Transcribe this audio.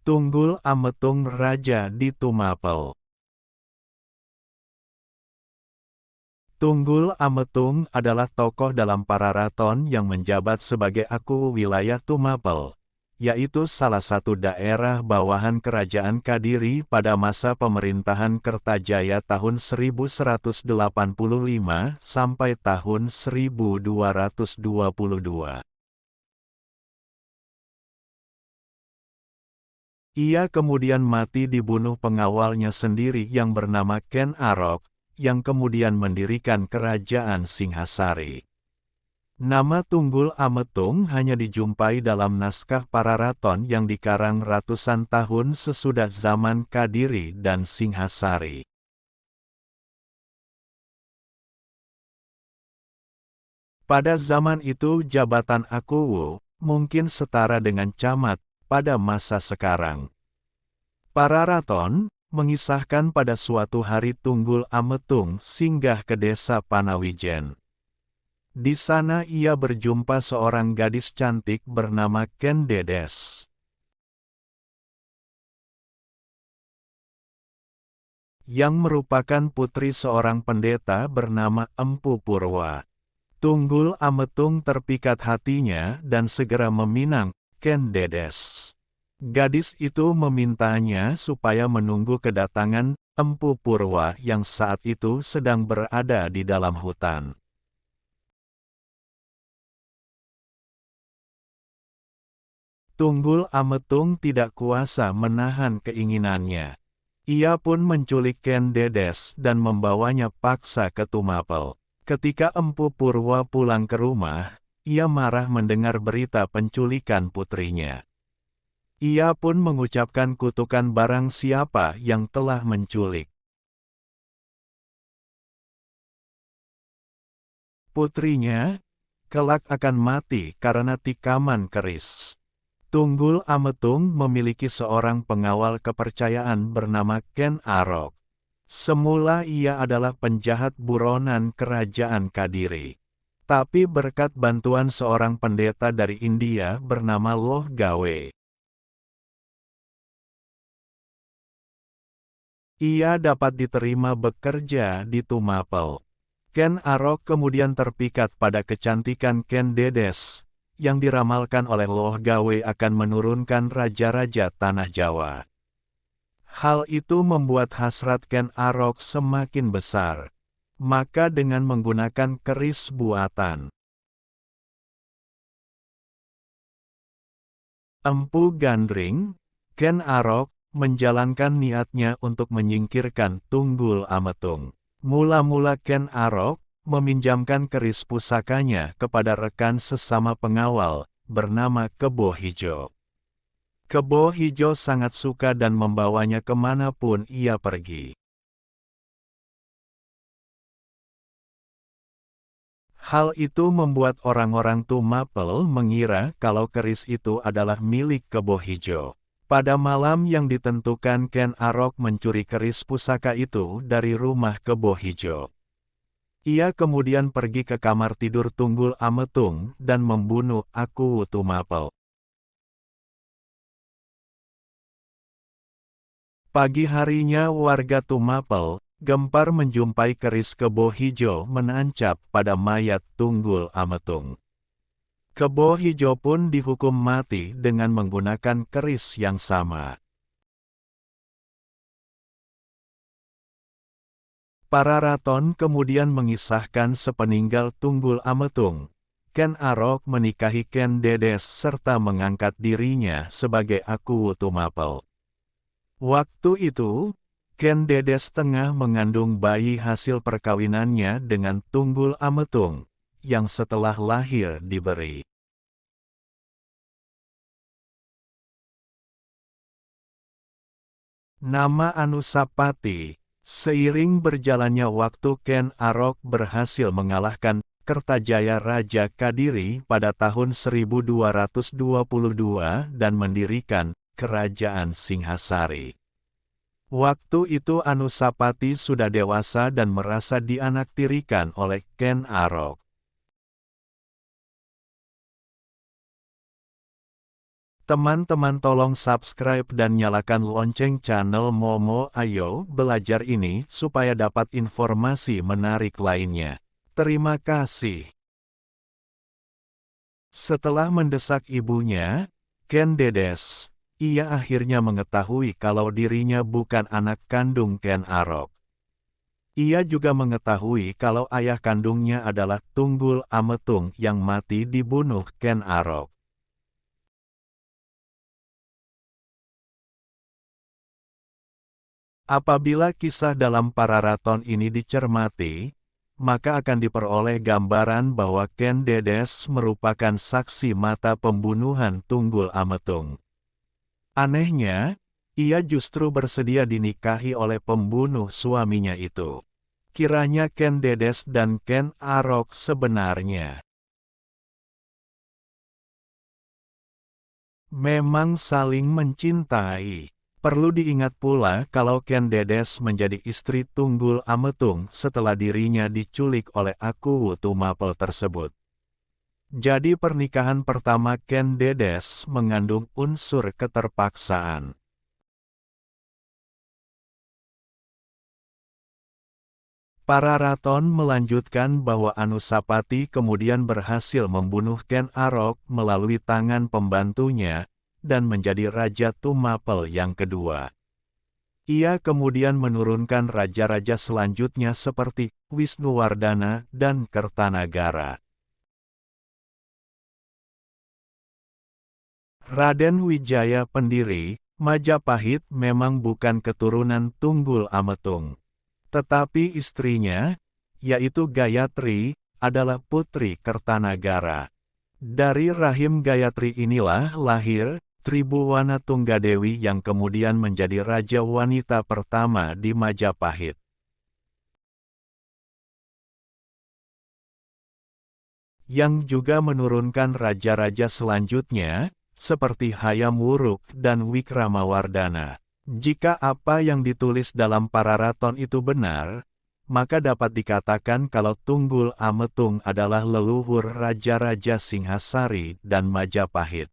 Tunggul Ametung Raja di Tumapel. Tunggul Ametung adalah tokoh dalam Pararaton yang menjabat sebagai aku wilayah Tumapel, yaitu salah satu daerah bawahan Kerajaan Kadiri pada masa pemerintahan Kertajaya tahun 1185 sampai tahun 1222. Ia kemudian mati dibunuh pengawalnya sendiri yang bernama Ken Arok, yang kemudian mendirikan Kerajaan Singhasari. Nama Tunggul Ametung hanya dijumpai dalam naskah Pararaton yang dikarang ratusan tahun sesudah zaman Kadiri dan Singhasari. Pada zaman itu jabatan Akuwu mungkin setara dengan camat pada masa sekarang. Pararaton mengisahkan pada suatu hari Tunggul Ametung singgah ke desa Panawijen. Di sana ia berjumpa seorang gadis cantik bernama Ken Dedes, yang merupakan putri seorang pendeta bernama Empu Purwa. Tunggul Ametung terpikat hatinya dan segera meminang Ken Dedes. Gadis itu memintanya supaya menunggu kedatangan Empu Purwa yang saat itu sedang berada di dalam hutan. Tunggul Ametung tidak kuasa menahan keinginannya. Ia pun menculik Ken Dedes dan membawanya paksa ke Tumapel. Ketika Empu Purwa pulang ke rumah, ia marah mendengar berita penculikan putrinya. Ia pun mengucapkan kutukan barang siapa yang telah menculik putrinya, kelak akan mati karena tikaman keris. Tunggul Ametung memiliki seorang pengawal kepercayaan bernama Ken Arok. Semula ia adalah penjahat buronan Kerajaan Kadiri. Tapi berkat bantuan seorang pendeta dari India bernama Loh Gawe, ia dapat diterima bekerja di Tumapel. Ken Arok kemudian terpikat pada kecantikan Ken Dedes, yang diramalkan oleh Loh Gawe akan menurunkan raja-raja tanah Jawa. Hal itu membuat hasrat Ken Arok semakin besar. Maka dengan menggunakan keris buatan Empu Gandring, Ken Arok menjalankan niatnya untuk menyingkirkan Tunggul Ametung. Mula-mula Ken Arok meminjamkan keris pusakanya kepada rekan sesama pengawal, bernama Kebo Hijo. Kebo Hijo sangat suka dan membawanya kemanapun ia pergi. Hal itu membuat orang-orang Tumapel mengira kalau keris itu adalah milik Kebo Hijo. Pada malam yang ditentukan Ken Arok mencuri keris pusaka itu dari rumah Kebo Hijo. Ia kemudian pergi ke kamar tidur Tunggul Ametung dan membunuh Akuwu Tumapel. Pagi harinya warga Tumapel gempar menjumpai keris Kebo Hijo menancap pada mayat Tunggul Ametung. Kebo Hijo pun dihukum mati dengan menggunakan keris yang sama. Pararaton kemudian mengisahkan sepeninggal Tunggul Ametung, Ken Arok menikahi Ken Dedes serta mengangkat dirinya sebagai Akuwu Tumapel. Waktu itu, Ken Dedes tengah mengandung bayi hasil perkawinannya dengan Tunggul Ametung, yang setelah lahir diberi nama Anusapati. Seiring berjalannya waktu Ken Arok berhasil mengalahkan Kertajaya Raja Kadiri pada tahun 1222 dan mendirikan Kerajaan Singhasari. Waktu itu Anusapati sudah dewasa dan merasa dianaktirikan oleh Ken Arok. Teman-teman tolong subscribe dan nyalakan lonceng channel Momo Ayo Belajar ini supaya dapat informasi menarik lainnya. Terima kasih. Setelah mendesak ibunya, Ken Dedes, ia akhirnya mengetahui kalau dirinya bukan anak kandung Ken Arok. Ia juga mengetahui kalau ayah kandungnya adalah Tunggul Ametung yang mati dibunuh Ken Arok. Apabila kisah dalam Pararaton ini dicermati, maka akan diperoleh gambaran bahwa Ken Dedes merupakan saksi mata pembunuhan Tunggul Ametung. Anehnya, ia justru bersedia dinikahi oleh pembunuh suaminya itu. Kiranya Ken Dedes dan Ken Arok sebenarnya memang saling mencintai. Perlu diingat pula kalau Ken Dedes menjadi istri Tunggul Ametung setelah dirinya diculik oleh Aku Tumapel tersebut. Jadi pernikahan pertama Ken Dedes mengandung unsur keterpaksaan. Pararaton melanjutkan bahwa Anusapati kemudian berhasil membunuh Ken Arok melalui tangan pembantunya, dan menjadi Raja Tumapel yang kedua. Ia kemudian menurunkan raja-raja selanjutnya seperti Wisnuwardana dan Kertanagara. Raden Wijaya pendiri Majapahit memang bukan keturunan Tunggul Ametung. Tetapi istrinya, yaitu Gayatri, adalah putri Kertanagara. Dari rahim Gayatri inilah lahir Tribhuwana Tunggadewi yang kemudian menjadi raja wanita pertama di Majapahit. Yang juga menurunkan raja-raja selanjutnya, seperti Hayam Wuruk dan Wikramawardana. Jika apa yang ditulis dalam Pararaton itu benar, maka dapat dikatakan kalau Tunggul Ametung adalah leluhur raja-raja Singhasari dan Majapahit.